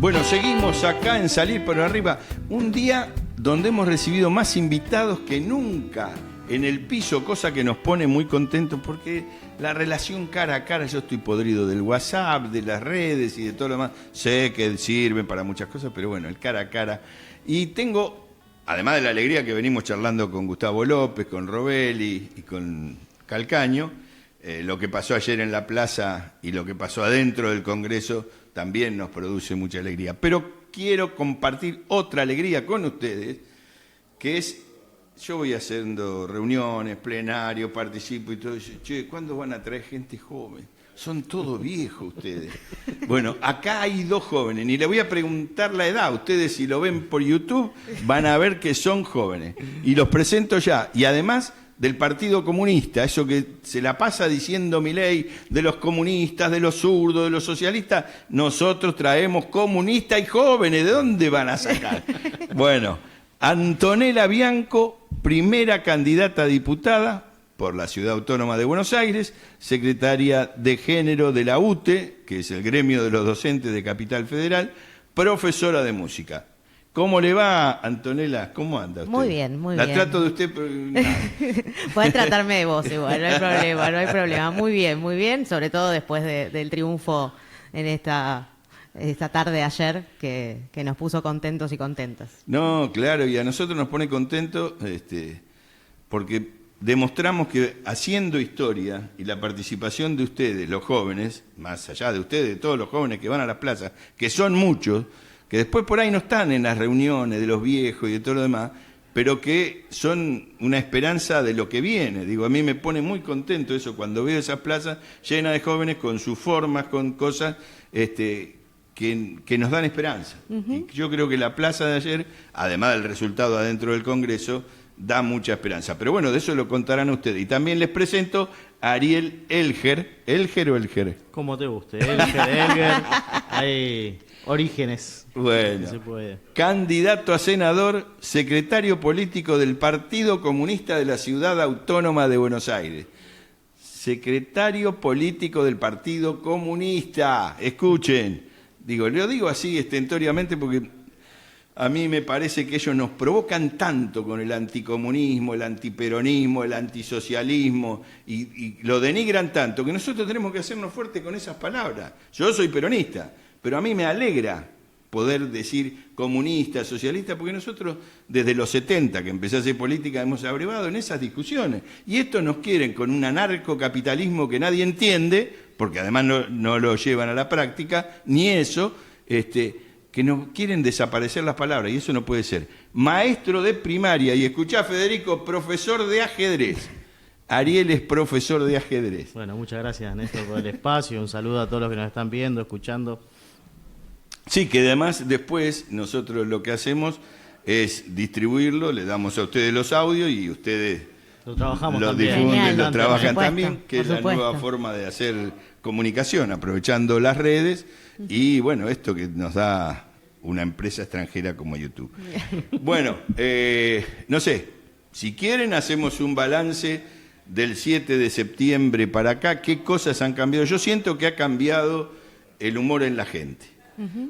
Bueno, seguimos acá en Salir por Arriba, un día donde hemos recibido más invitados que nunca en el piso, cosa que nos pone muy contentos porque la relación cara a cara, yo estoy podrido del WhatsApp, de las redes y de todo lo demás, sé que sirven para muchas cosas, pero bueno, el cara a cara. Y tengo, además de la alegría que venimos charlando con Gustavo López, con Robelli y con Calcaño, lo que pasó ayer en la plaza y lo que pasó adentro del Congreso también nos produce mucha alegría. Pero quiero compartir otra alegría con ustedes, que es, yo voy haciendo reuniones, plenarios, participo y todo eso. Che, ¿cuándo van a traer gente joven? Son todos viejos ustedes. Bueno, acá hay dos jóvenes, y le voy a preguntar la edad. Ustedes, si lo ven por YouTube, van a ver que son jóvenes. Y los presento ya. Y además del Partido Comunista, eso que se la pasa diciendo Milei, de los comunistas, de los zurdos, de los socialistas, nosotros traemos comunistas y jóvenes. ¿De dónde van a sacar? Bueno, Antonella Bianco, primera candidata a diputada por la Ciudad Autónoma de Buenos Aires, secretaria de Género de la UTE, que es el gremio de los docentes de Capital Federal, profesora de música. ¿Cómo le va, Antonella? ¿Cómo anda usted? Muy bien, muy bien. La trato de usted, pero... Pueden tratarme de vos igual, no hay problema, no hay problema. Muy bien, sobre todo después del triunfo en esta tarde de ayer que nos puso contentos y contentas. No, claro, y a nosotros nos pone contentos porque demostramos que haciendo historia y la participación de ustedes, los jóvenes, más allá de ustedes, de todos los jóvenes que van a las plazas, que son muchos, que después por ahí no están en las reuniones de los viejos y de todo lo demás, pero que son una esperanza de lo que viene. Digo, a mí me pone muy contento eso cuando veo esas plazas llenas de jóvenes con sus formas, con cosas que nos dan esperanza. Y yo creo que la plaza de ayer, además del resultado adentro del Congreso, da mucha esperanza. Pero bueno, de eso lo contarán ustedes. Y también les presento a Ariel Elger. ¿Elger o Elger? Como te guste. Elger. Hay orígenes. Bueno, se puede. Candidato a senador, secretario político del Partido Comunista de la Ciudad Autónoma de Buenos Aires. Secretario político del Partido Comunista. Escuchen. Lo digo así estentoriamente porque a mí me parece que ellos nos provocan tanto con el anticomunismo, el antiperonismo, el antisocialismo y lo denigran tanto que nosotros tenemos que hacernos fuertes con esas palabras. Yo soy peronista, pero a mí me alegra poder decir comunista, socialista, porque nosotros desde los 70 que empecé a hacer política hemos abrevado en esas discusiones. Y estos nos quieren con un anarcocapitalismo que nadie entiende, porque además no lo llevan a la práctica, ni eso, que nos quieren desaparecer las palabras, y eso no puede ser. Maestro de primaria, y escuchá, Federico, profesor de ajedrez. Ariel es profesor de ajedrez. Bueno, muchas gracias, Néstor, por el espacio. Un saludo a todos los que nos están viendo, escuchando. Sí, que además después nosotros lo que hacemos es distribuirlo, le damos a ustedes los audios y ustedes lo trabajamos lo también. difunden, Genial, lo trabajan supuesto, también, que es la supuesto. nueva forma de hacer comunicación, aprovechando las redes y bueno, esto que nos da una empresa extranjera como YouTube. Bueno, no sé, si quieren hacemos un balance del 7 de septiembre para acá, qué cosas han cambiado. Yo siento que ha cambiado el humor en la gente.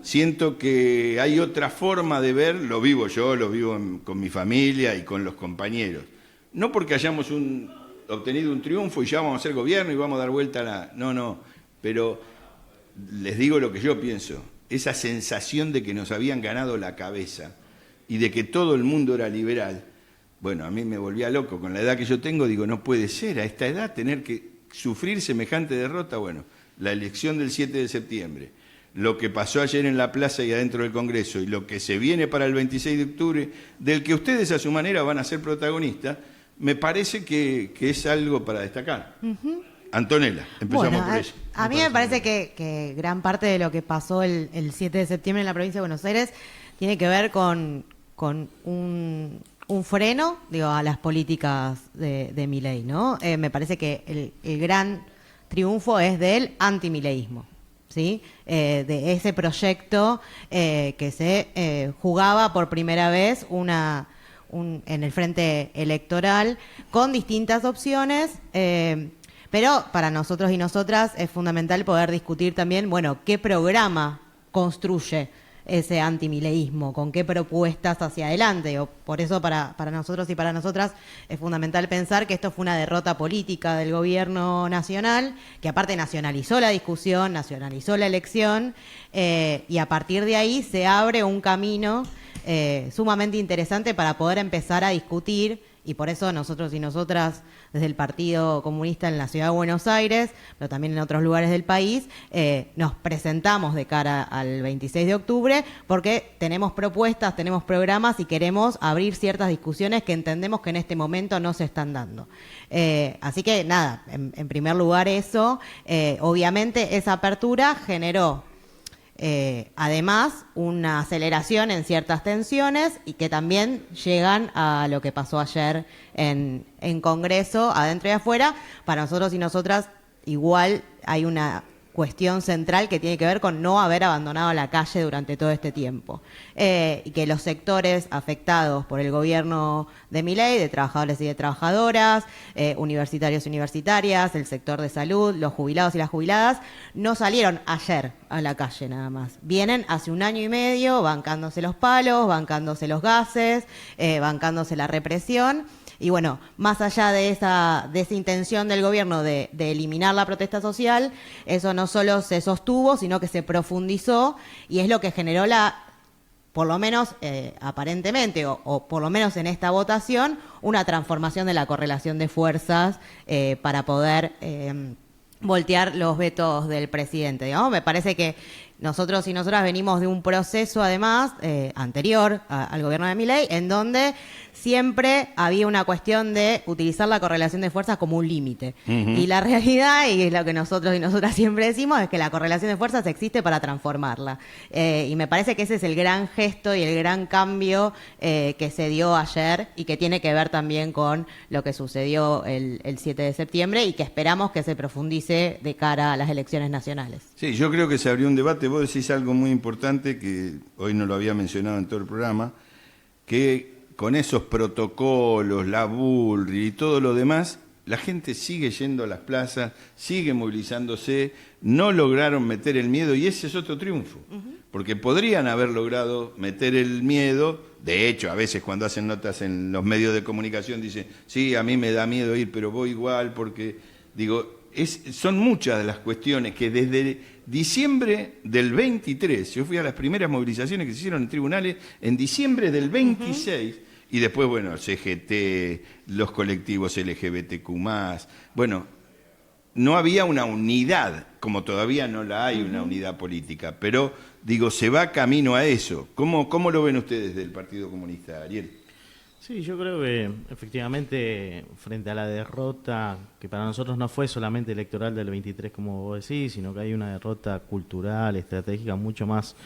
Siento que hay otra forma de ver, lo vivo yo, lo vivo con mi familia y con los compañeros. No porque hayamos obtenido un triunfo y ya vamos a hacer gobierno y vamos a dar vuelta a la... No, pero les digo lo que yo pienso. Esa sensación de que nos habían ganado la cabeza y de que todo el mundo era liberal, bueno, a mí me volvía loco. Con la edad que yo tengo, digo, no puede ser a esta edad tener que sufrir semejante derrota. Bueno, la elección del 7 de septiembre, lo que pasó ayer en la plaza y adentro del Congreso y lo que se viene para el 26 de octubre, del que ustedes a su manera van a ser protagonistas, me parece que es algo para destacar. Antonella, empezamos por ella. A mí me parece que gran parte de lo que pasó el 7 de septiembre en la provincia de Buenos Aires tiene que ver con un freno, a las políticas de Milei, ¿no? Me parece que el gran triunfo es del antimileísmo, ¿sí? De ese proyecto que se jugaba por primera vez en el frente electoral con distintas opciones, pero para nosotros y nosotras es fundamental poder discutir también, qué programa construye ese antimileísmo, con qué propuestas hacia adelante. Por eso para nosotros y para nosotras es fundamental pensar que esto fue una derrota política del gobierno nacional, que aparte nacionalizó la discusión, nacionalizó la elección, y a partir de ahí se abre un camino sumamente interesante para poder empezar a discutir, y por eso nosotros y nosotras desde el Partido Comunista en la Ciudad de Buenos Aires, pero también en otros lugares del país, nos presentamos de cara al 26 de octubre porque tenemos propuestas, tenemos programas y queremos abrir ciertas discusiones que entendemos que en este momento no se están dando. Así que nada, en primer lugar eso, obviamente esa apertura generó además una aceleración en ciertas tensiones y que también llegan a lo que pasó ayer en Congreso, adentro y afuera. Para nosotros y nosotras igual hay una cuestión central que tiene que ver con no haber abandonado la calle durante todo este tiempo, y que los sectores afectados por el gobierno de Milei, de trabajadores y de trabajadoras, universitarios y universitarias, el sector de salud, los jubilados y las jubiladas, no salieron ayer a la calle nada más. Vienen hace 1 año y medio bancándose los palos, bancándose los gases, bancándose la represión. Y bueno, más allá de esa intención del gobierno de eliminar la protesta social, eso no solo se sostuvo, sino que se profundizó, y es lo que generó por lo menos aparentemente, o por lo menos en esta votación, una transformación de la correlación de fuerzas para poder voltear los vetos del presidente. Digamos, me parece que nosotros y nosotras venimos de un proceso, además, anterior al gobierno de Milei, en donde siempre había una cuestión de utilizar la correlación de fuerzas como un límite. Y la realidad, y es lo que nosotros y nosotras siempre decimos, es que la correlación de fuerzas existe para transformarla. Y me parece que ese es el gran gesto y el gran cambio que se dio ayer, y que tiene que ver también con lo que sucedió el 7 de septiembre y que esperamos que se profundice de cara a las elecciones nacionales. Sí, yo creo que se abrió un debate. Vos decís algo muy importante que hoy no lo había mencionado en todo el programa, que con esos protocolos, la Bullrich y todo lo demás, la gente sigue yendo a las plazas, sigue movilizándose, no lograron meter el miedo, y ese es otro triunfo, porque podrían haber logrado meter el miedo. De hecho, a veces cuando hacen notas en los medios de comunicación dicen, sí, a mí me da miedo ir, pero voy igual, porque, digo, son muchas de las cuestiones que desde diciembre del 23, yo fui a las primeras movilizaciones que se hicieron en tribunales en diciembre del 26, y después, bueno, CGT, los colectivos LGBTQ+, bueno, no había una unidad, como todavía no la hay, una unidad política, pero, digo, se va camino a eso. ¿Cómo lo ven ustedes del Partido Comunista, Ariel? Sí, yo creo que efectivamente frente a la derrota, que para nosotros no fue solamente electoral del 23 como vos decís, sino que hay una derrota cultural, estratégica mucho más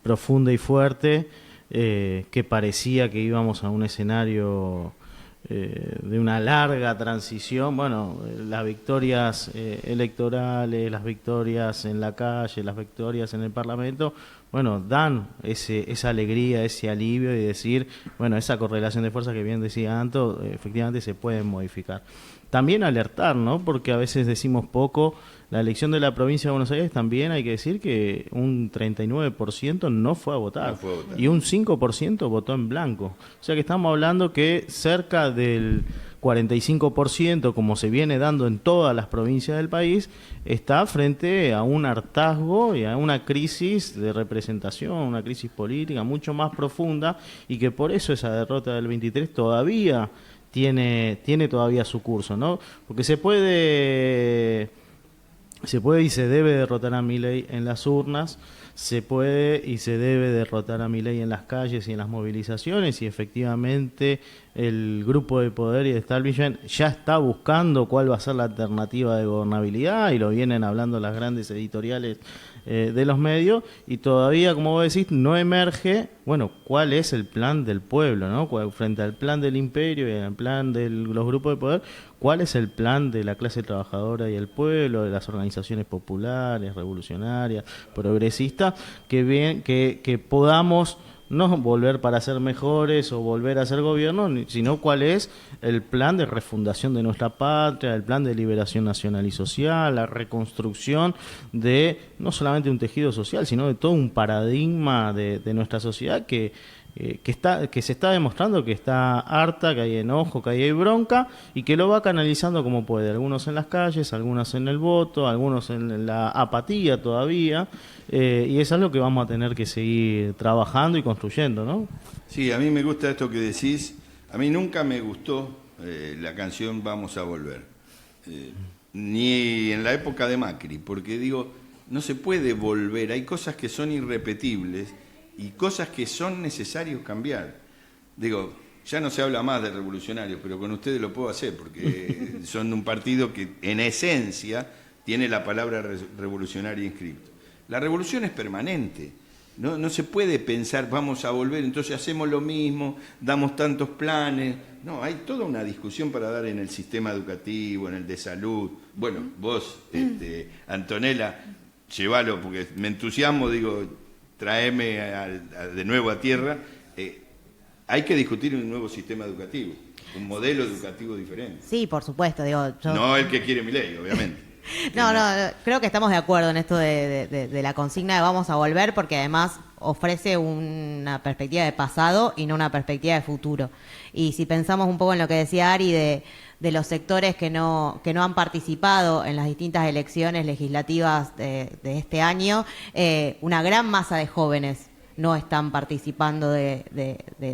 profunda y fuerte, que parecía que íbamos a un escenario de una larga transición. Bueno, las victorias electorales, las victorias en la calle, las victorias en el Parlamento, bueno, dan esa alegría, ese alivio, y decir, bueno, esa correlación de fuerzas que bien decía Anto, efectivamente se pueden modificar. También alertar, ¿no? Porque a veces decimos poco. La elección de la provincia de Buenos Aires también hay que decir que un 39% no fue a votar, y un 5% votó en blanco. O sea que estamos hablando que cerca del 45%, como se viene dando en todas las provincias del país, está frente a un hartazgo y a una crisis de representación, una crisis política mucho más profunda, y que por eso esa derrota del 23 todavía tiene todavía su curso, ¿no? Porque se puede y se debe derrotar a Milei en las urnas, se puede y se debe derrotar a Milei en las calles y en las movilizaciones, y efectivamente el grupo de poder y de establishment ya está buscando cuál va a ser la alternativa de gobernabilidad, y lo vienen hablando las grandes editoriales de los medios, y todavía, como vos decís, no emerge, bueno, cuál es el plan del pueblo, ¿no? Frente al plan del imperio y al plan de los grupos de poder, cuál es el plan de la clase trabajadora y el pueblo, de las organizaciones populares, revolucionarias, progresistas, que podamos no volver para ser mejores o volver a ser gobierno, sino cuál es el plan de refundación de nuestra patria, el plan de liberación nacional y social, la reconstrucción de no solamente un tejido social, sino de todo un paradigma de nuestra sociedad que se está demostrando que está harta, que hay enojo, que hay bronca y que lo va canalizando como puede, algunos en las calles, algunos en el voto, algunos en la apatía todavía, y es algo que vamos a tener que seguir trabajando y construyendo, ¿no? Sí, a mí me gusta esto que decís. A mí nunca me gustó la canción Vamos a Volver, ni en la época de Macri, porque digo, no se puede volver, hay cosas que son irrepetibles y cosas que son necesarios cambiar. Digo, ya no se habla más de revolucionarios, pero con ustedes lo puedo hacer, porque son un partido que en esencia tiene la palabra revolucionaria inscrito. La revolución es permanente, no se puede pensar vamos a volver, entonces hacemos lo mismo, damos tantos planes. No, hay toda una discusión para dar en el sistema educativo, en el de salud. Bueno, vos, Antonella, llévalo, porque me entusiasmo, digo, tráeme de nuevo a tierra. Hay que discutir un nuevo sistema educativo, un modelo educativo diferente. Sí, por supuesto. Digo, No el que quiere Milei, obviamente. No, creo que estamos de acuerdo en esto de la consigna de vamos a volver, porque además ofrece una perspectiva de pasado y no una perspectiva de futuro. Y si pensamos un poco en lo que decía Ari de los sectores que no han participado en las distintas elecciones legislativas de este año, una gran masa de jóvenes no están participando de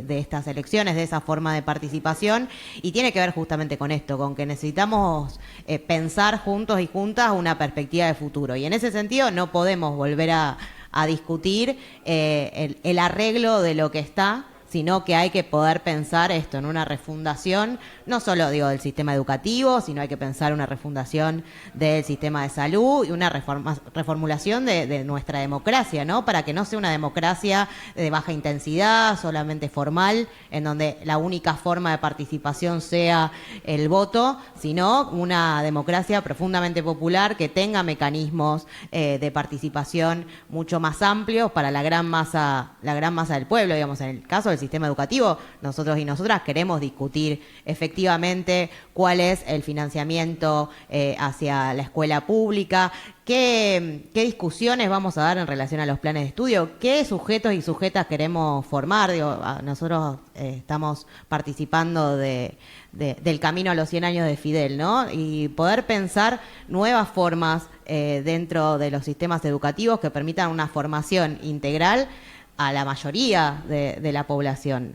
estas elecciones, de esa forma de participación, y tiene que ver justamente con esto, con que necesitamos pensar juntos y juntas una perspectiva de futuro. Y en ese sentido no podemos volver a discutir el arreglo de lo que está, sino que hay que poder pensar esto en una refundación, no solo del sistema educativo, sino hay que pensar una refundación del sistema de salud y una reformulación de nuestra democracia, ¿no? Para que no sea una democracia de baja intensidad, solamente formal, en donde la única forma de participación sea el voto, sino una democracia profundamente popular que tenga mecanismos de participación mucho más amplios para la gran masa del pueblo. Digamos, en el caso del sistema educativo, nosotros y nosotras queremos discutir efectivamente cuál es el financiamiento hacia la escuela pública, qué discusiones vamos a dar en relación a los planes de estudio, qué sujetos y sujetas queremos formar. Nosotros estamos participando del camino a los 100 años de Fidel, ¿no? Y poder pensar nuevas formas dentro de los sistemas educativos que permitan una formación integral a la mayoría de la población,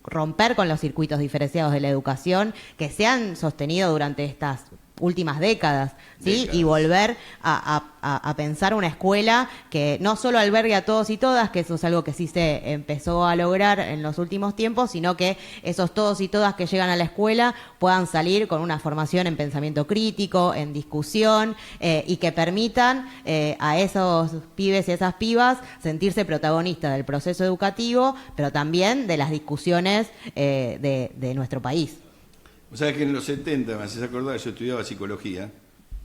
romper con los circuitos diferenciados de la educación que se han sostenido durante estas últimas décadas, ¿sí? Y volver a pensar una escuela que no solo albergue a todos y todas, que eso es algo que sí se empezó a lograr en los últimos tiempos, sino que esos todos y todas que llegan a la escuela puedan salir con una formación en pensamiento crítico, en discusión, y que permitan a esos pibes y esas pibas sentirse protagonistas del proceso educativo, pero también de las discusiones de nuestro país. O sea que en los 70, me haces acordar, yo estudiaba psicología,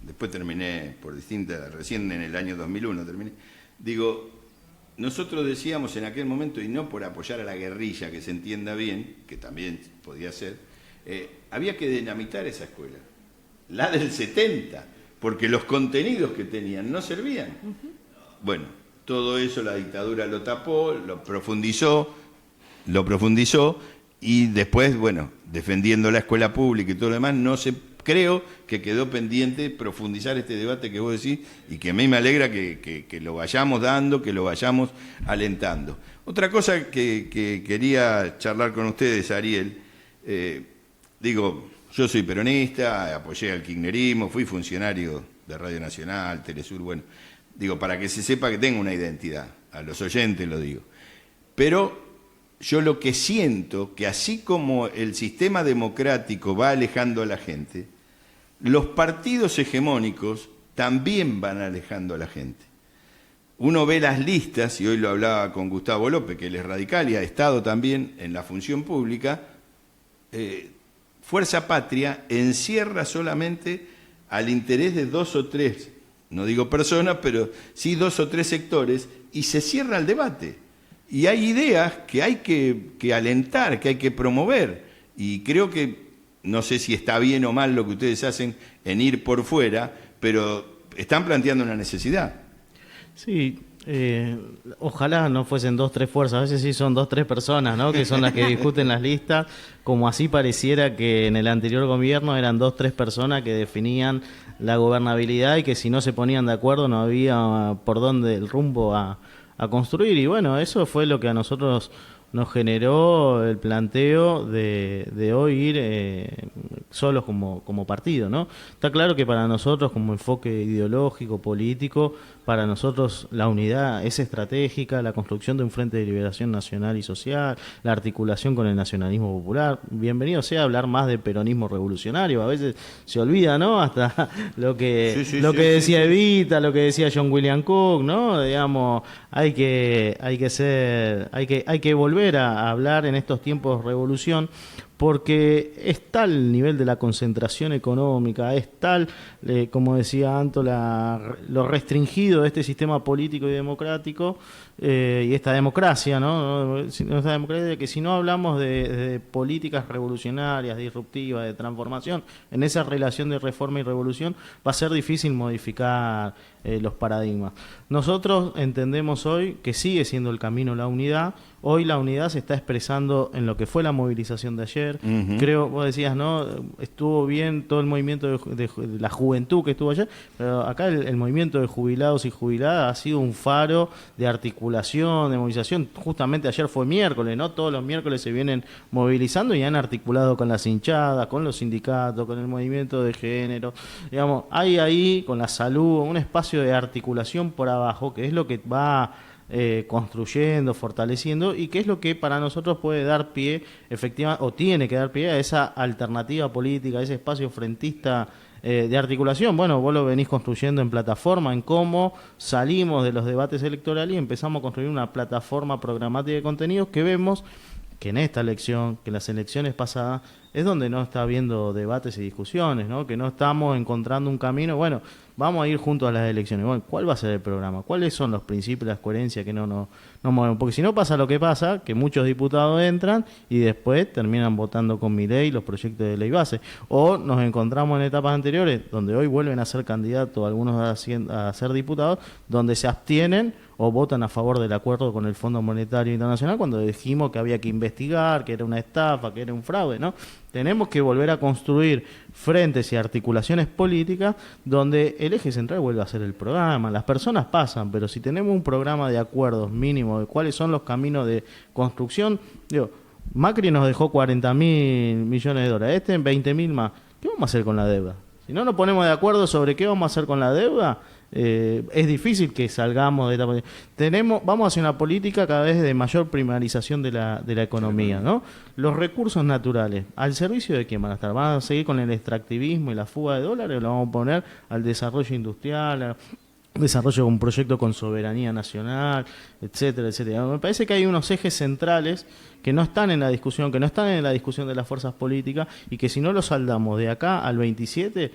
después terminé recién en el año 2001 terminé. Digo, nosotros decíamos en aquel momento, y no por apoyar a la guerrilla, que se entienda bien, que también podía ser, había que dinamitar esa escuela, la del 70, porque los contenidos que tenían no servían. Bueno, todo eso la dictadura lo tapó, lo profundizó, y después, bueno, defendiendo la escuela pública y todo lo demás, creo que quedó pendiente profundizar este debate que vos decís, y que a mí me alegra que lo vayamos dando, que lo vayamos alentando. Otra cosa que quería charlar con ustedes, Ariel, yo soy peronista, apoyé al kirchnerismo, fui funcionario de Radio Nacional, Telesur, bueno, para que se sepa que tengo una identidad, a los oyentes lo digo. Pero yo lo que siento, que así como el sistema democrático va alejando a la gente, los partidos hegemónicos también van alejando a la gente. Uno ve las listas, y hoy lo hablaba con Gustavo López, que él es radical y ha estado también en la función pública, Fuerza Patria encierra solamente al interés de 2 o 3, no digo personas, pero sí 2 o 3 sectores, y se cierra el debate. Y hay ideas que hay que alentar, que hay que promover. Y creo que, no sé si está bien o mal lo que ustedes hacen en ir por fuera, pero están planteando una necesidad. Sí, ojalá no fuesen 2, 3 fuerzas, a veces sí son 2, 3 personas, ¿no? Que son las que discuten las listas, como así pareciera que en el anterior gobierno eran 2, 3 personas que definían la gobernabilidad y que si no se ponían de acuerdo no había por dónde el rumbo a construir. Y bueno, eso fue lo que a nosotros nos generó el planteo de hoy ir solos como partido, ¿no? Está claro que para nosotros, como enfoque ideológico, político, para nosotros la unidad es estratégica, la construcción de un frente de liberación nacional y social, la articulación con el nacionalismo popular. Bienvenido sea hablar más de peronismo revolucionario, a veces se olvida, ¿no? Hasta lo que decía Evita, lo que decía John William Cook, ¿no? Digamos, hay que volver a hablar en estos tiempos de revolución, porque es tal el nivel de la concentración económica, es tal, como decía Anto, lo restringido de este sistema político y democrático, y esta democracia, ¿no? Esta democracia, que si no hablamos de políticas revolucionarias, disruptivas, de transformación, en esa relación de reforma y revolución, va a ser difícil modificar los paradigmas. Nosotros entendemos hoy que sigue siendo el camino la unidad. Hoy la unidad se está expresando en lo que fue la movilización de ayer. Creo, vos decías, ¿no? Estuvo bien todo el movimiento de la juventud que estuvo ayer, pero acá el movimiento de jubilados y jubiladas ha sido un faro de articulación, de movilización. Justamente ayer fue miércoles, ¿no? Todos los miércoles se vienen movilizando y han articulado con las hinchadas, con los sindicatos, con el movimiento de género. Digamos, hay ahí, con la salud, un espacio de articulación por abajo, que es lo que va construyendo, fortaleciendo, y que es lo que para nosotros puede dar pie, efectivamente, o tiene que dar pie a esa alternativa política, a ese espacio frentista de articulación. Bueno, vos lo venís construyendo en plataforma, en cómo salimos de los debates electorales y empezamos a construir una plataforma programática de contenidos que vemos que en esta elección, que en las elecciones pasadas, es donde no está habiendo debates y discusiones, ¿no? Que no estamos encontrando un camino. Bueno, vamos a ir juntos a las elecciones. Bueno, ¿cuál va a ser el programa? ¿Cuáles son los principios, las coherencias que no movemos? Porque si no pasa lo que pasa, que muchos diputados entran y después terminan votando con Milei los proyectos de ley base. O nos encontramos en etapas anteriores, donde hoy vuelven a ser candidatos, algunos a ser diputados, donde se abstienen o votan a favor del acuerdo con el Fondo Monetario Internacional cuando dijimos que había que investigar, que era una estafa, que era un fraude, ¿no? Tenemos que volver a construir frentes y articulaciones políticas donde el eje central vuelva a ser el programa. Las personas pasan, pero si tenemos un programa de acuerdos mínimos de cuáles son los caminos de construcción, digo, Macri nos dejó 40.000 millones de dólares, en 20.000 más. ¿Qué vamos a hacer con la deuda? Si no nos ponemos de acuerdo sobre qué vamos a hacer con la deuda, es difícil que salgamos de esta posición. Vamos hacia una política cada vez de mayor primarización de la economía, ¿no? Los recursos naturales, ¿al servicio de quién van a estar? ¿Van a seguir con el extractivismo y la fuga de dólares o lo vamos a poner al desarrollo industrial, desarrollo de un proyecto con soberanía nacional, etcétera, etcétera? Me parece que hay unos ejes centrales que no están en la discusión, de las fuerzas políticas, y que si no los saldamos de acá al 27,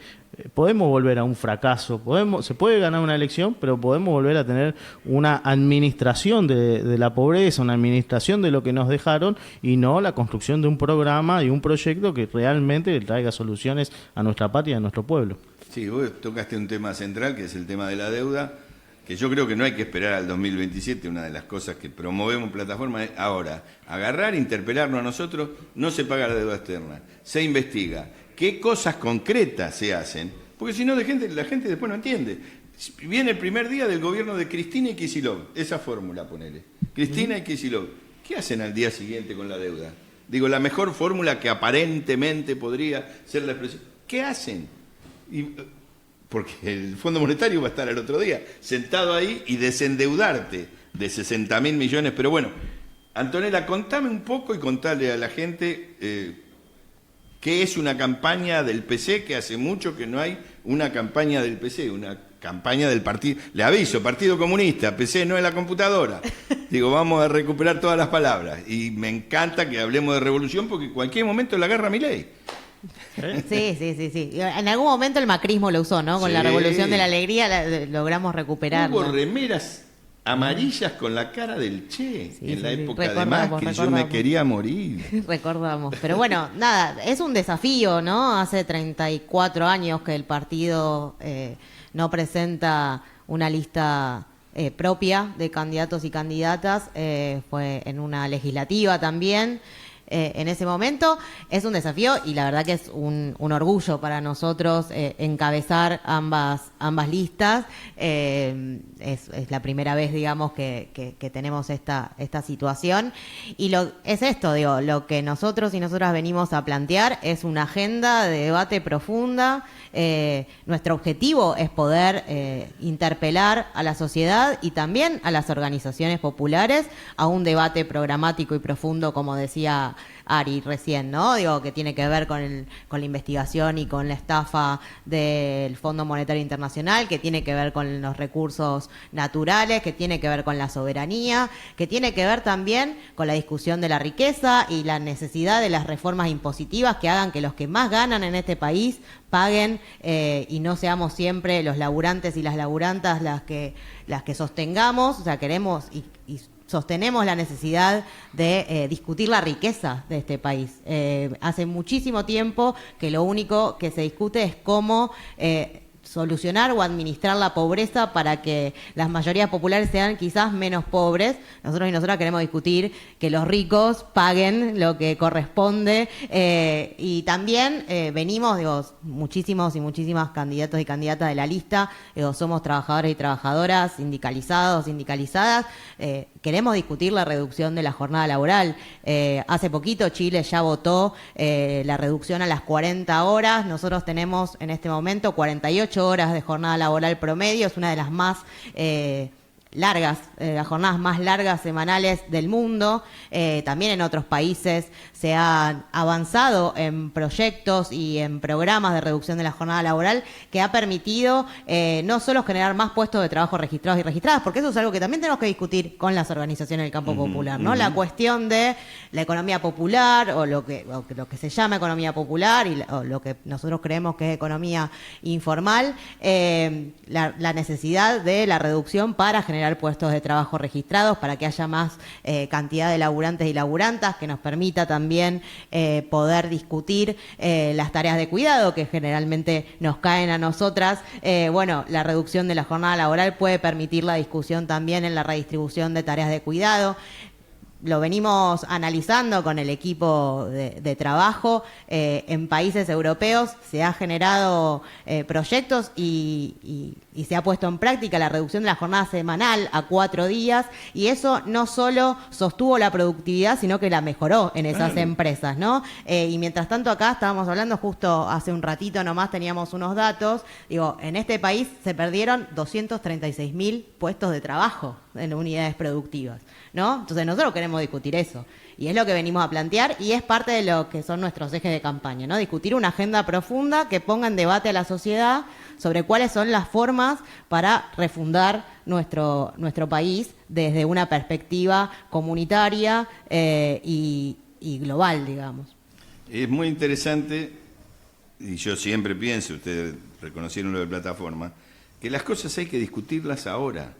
podemos volver a un fracaso. Se puede ganar una elección, pero podemos volver a tener una administración de la pobreza, una administración de lo que nos dejaron, y no la construcción de un programa y un proyecto que realmente traiga soluciones a nuestra patria y a nuestro pueblo. Sí, vos tocaste un tema central, que es el tema de la deuda, que yo creo que no hay que esperar al 2027. Una de las cosas que promovemos en plataforma es ahora agarrar, interpelarnos a nosotros. No se paga la deuda externa, se investiga qué cosas concretas se hacen, porque si no la gente después no entiende. Viene el primer día del gobierno de Cristina y Kicillof, esa fórmula, ponele, Cristina y Kicillof, ¿qué hacen al día siguiente con la deuda? Digo, la mejor fórmula que aparentemente podría ser la expresión, ¿qué hacen? Porque el Fondo Monetario va a estar al otro día sentado ahí y desendeudarte de 60.000 millones. Pero bueno, Antonella, contame un poco y contale a la gente qué es una campaña del PC, que hace mucho que no hay una campaña del PC, una campaña del partido. Le aviso, Partido Comunista, PC no es la computadora. Digo, vamos a recuperar todas las palabras. Y me encanta que hablemos de revolución, porque en cualquier momento la agarra Milei. Sí. En algún momento el macrismo lo usó, ¿no? Con la revolución de la alegría logramos recuperarlo. Hubo remeras amarillas con la cara del Che, Sí, en la sí, época de recordamos, Macri, yo recordamos. me quería morir. Recordamos. Pero bueno, nada, es un desafío, ¿no? Hace 34 años que el partido no presenta una lista propia de candidatos y candidatas. Fue en una legislativa también. En ese momento es un desafío y la verdad que es un orgullo para nosotros encabezar ambas listas. Es la primera vez, digamos, que tenemos esta situación. Y es esto, digo, lo que nosotros y nosotras venimos a plantear es una agenda de debate profunda. Nuestro objetivo es poder interpelar a la sociedad y también a las organizaciones populares a un debate programático y profundo, como decía Ari recién, ¿no? Digo, que tiene que ver con la investigación y con la estafa del Fondo Monetario Internacional, que tiene que ver con los recursos naturales, que tiene que ver con la soberanía, que tiene que ver también con la discusión de la riqueza y la necesidad de las reformas impositivas que hagan que los que más ganan en este país paguen y no seamos siempre los laburantes y las laburantas las que sostengamos. O sea, queremos y sostenemos la necesidad de discutir la riqueza de este país. Hace muchísimo tiempo que lo único que se discute es cómo solucionar o administrar la pobreza para que las mayorías populares sean quizás menos pobres. Nosotros y nosotras queremos discutir que los ricos paguen lo que corresponde y también venimos, digo, muchísimos y muchísimas candidatos y candidatas de la lista, digo, somos trabajadores y trabajadoras, sindicalizados, sindicalizadas, queremos discutir la reducción de la jornada laboral. Hace poquito Chile ya votó la reducción a las 40 horas, nosotros tenemos en este momento 48 horas de jornada laboral promedio, es una de las más largas, las jornadas más largas semanales del mundo. También en otros países se ha avanzado en proyectos y en programas de reducción de la jornada laboral que ha permitido no solo generar más puestos de trabajo registrados y registradas, porque eso es algo que también tenemos que discutir con las organizaciones del campo popular, ¿no? La cuestión de la economía popular o lo que se llama economía popular o lo que nosotros creemos que es economía informal, la necesidad de la reducción para generar puestos de trabajo registrados, para que haya más cantidad de laburantes y laburantas, que nos permita también poder discutir las tareas de cuidado que generalmente nos caen a nosotras. Bueno, la reducción de la jornada laboral puede permitir la discusión también en la redistribución de tareas de cuidado. Lo venimos analizando con el equipo de trabajo. En países europeos se ha generado proyectos y se ha puesto en práctica la reducción de la jornada semanal a 4 días, y eso no solo sostuvo la productividad, sino que la mejoró en esas empresas, ¿no? Y mientras tanto acá estábamos hablando, justo hace un ratito nomás teníamos unos datos, digo, en este país se perdieron 236.000 puestos de trabajo en unidades productivas, ¿no? Entonces nosotros queremos discutir eso. Y es lo que venimos a plantear y es parte de lo que son nuestros ejes de campaña, ¿no? Discutir una agenda profunda que ponga en debate a la sociedad sobre cuáles son las formas para refundar nuestro país desde una perspectiva comunitaria y global, digamos. Es muy interesante, y yo siempre pienso, ustedes reconocieron lo de plataforma, que las cosas hay que discutirlas ahora,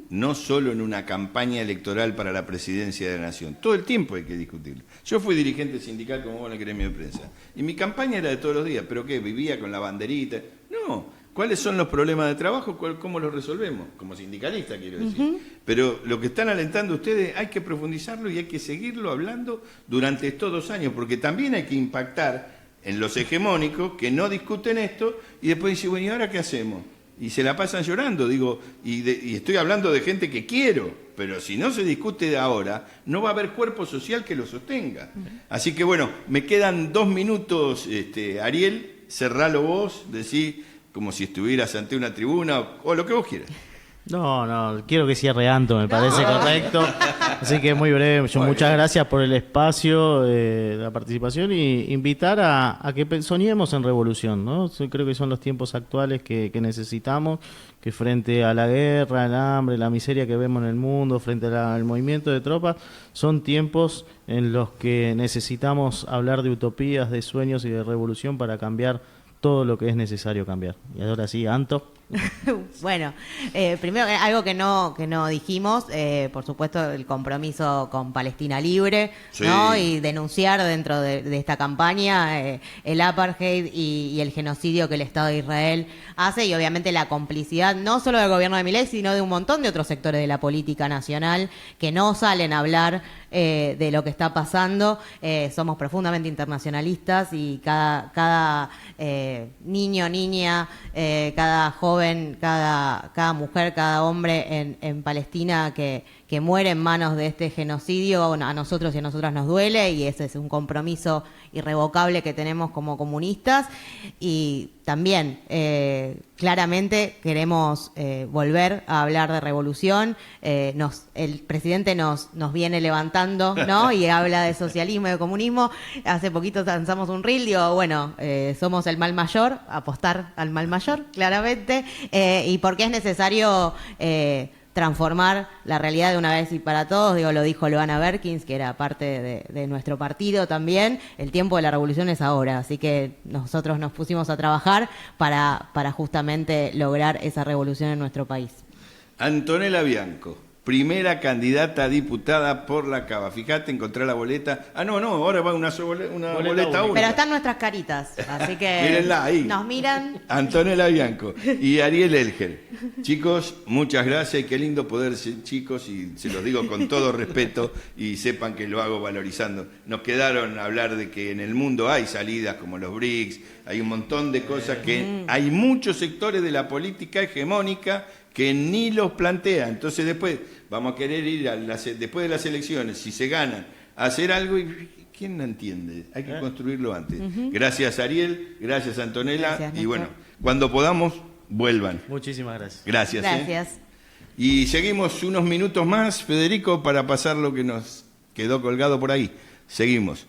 no solo en una campaña electoral para la presidencia de la Nación. Todo el tiempo hay que discutirlo. Yo fui dirigente sindical como vos en el gremio de prensa, y mi campaña era de todos los días, pero ¿qué? ¿Vivía con la banderita? No. ¿Cuáles son los problemas de trabajo? ¿Cómo los resolvemos? Como sindicalista, quiero decir. Pero lo que están alentando ustedes hay que profundizarlo y hay que seguirlo hablando durante estos 2 años, porque también hay que impactar en los hegemónicos que no discuten esto y después dicen, bueno, ¿y ahora qué hacemos? Y se la pasan llorando, digo, y estoy hablando de gente que quiero, pero si no se discute de ahora, no va a haber cuerpo social que lo sostenga. Así que bueno, me quedan 2 minutos, Ariel, cerralo vos, decí como si estuvieras ante una tribuna o lo que vos quieras. No, quiero que cierre Anto, me parece correcto. Así que muy breve. Muchas gracias por el espacio, la participación y invitar a que soñemos en revolución, ¿no? Creo que son los tiempos actuales que necesitamos, que frente a la guerra, el hambre, la miseria que vemos en el mundo, frente al movimiento de tropas, son tiempos en los que necesitamos hablar de utopías, de sueños y de revolución para cambiar todo lo que es necesario cambiar. Y ahora sí, Anto. Bueno, primero algo que no dijimos, por supuesto el compromiso con Palestina Libre, Sí. ¿no? Y denunciar dentro de esta campaña el apartheid y el genocidio que el Estado de Israel hace, y obviamente la complicidad no solo del gobierno de Milei, sino de un montón de otros sectores de la política nacional que no salen a hablar de lo que está pasando. Somos profundamente internacionalistas y cada niño, niña, cada joven, cada mujer, cada hombre en Palestina que muere en manos de este genocidio, bueno, a nosotros y a nosotras nos duele, y ese es un compromiso irrevocable que tenemos como comunistas. Y también claramente queremos volver a hablar de revolución. El presidente nos viene levantando, ¿no? Y habla de socialismo y de comunismo. Hace poquito lanzamos un reel, digo, bueno, somos el mal mayor, apostar al mal mayor, claramente, y porque es necesario transformar la realidad de una vez y para todos. Digo, lo dijo Loana Berkins, que era parte de nuestro partido también. El tiempo de la revolución es ahora, así que nosotros nos pusimos a trabajar para justamente lograr esa revolución en nuestro país. Antonella Bianco, primera candidata a diputada por la Cava. Fíjate, encontré la boleta. Ah, no, ahora va una boleta única. Pero están nuestras caritas, así que Mírenla ahí. nos miran. Antonella Bianco y Ariel Elger. Chicos, muchas gracias y qué lindo poder ser chicos, y se los digo con todo respeto y sepan que lo hago valorizando. Nos quedaron a hablar de que en el mundo hay salidas como los BRICS, hay un montón de cosas que hay muchos sectores de la política hegemónica que ni los plantea. Entonces después vamos a querer ir después de las elecciones, si se ganan, a hacer algo y ¿quién no entiende? Hay que construirlo antes. Gracias Ariel, gracias Antonella, Gracias, y bueno, cuando podamos, vuelvan. Muchísimas gracias. Gracias. Gracias. Y seguimos unos minutos más, Federico, para pasar lo que nos quedó colgado por ahí. Seguimos.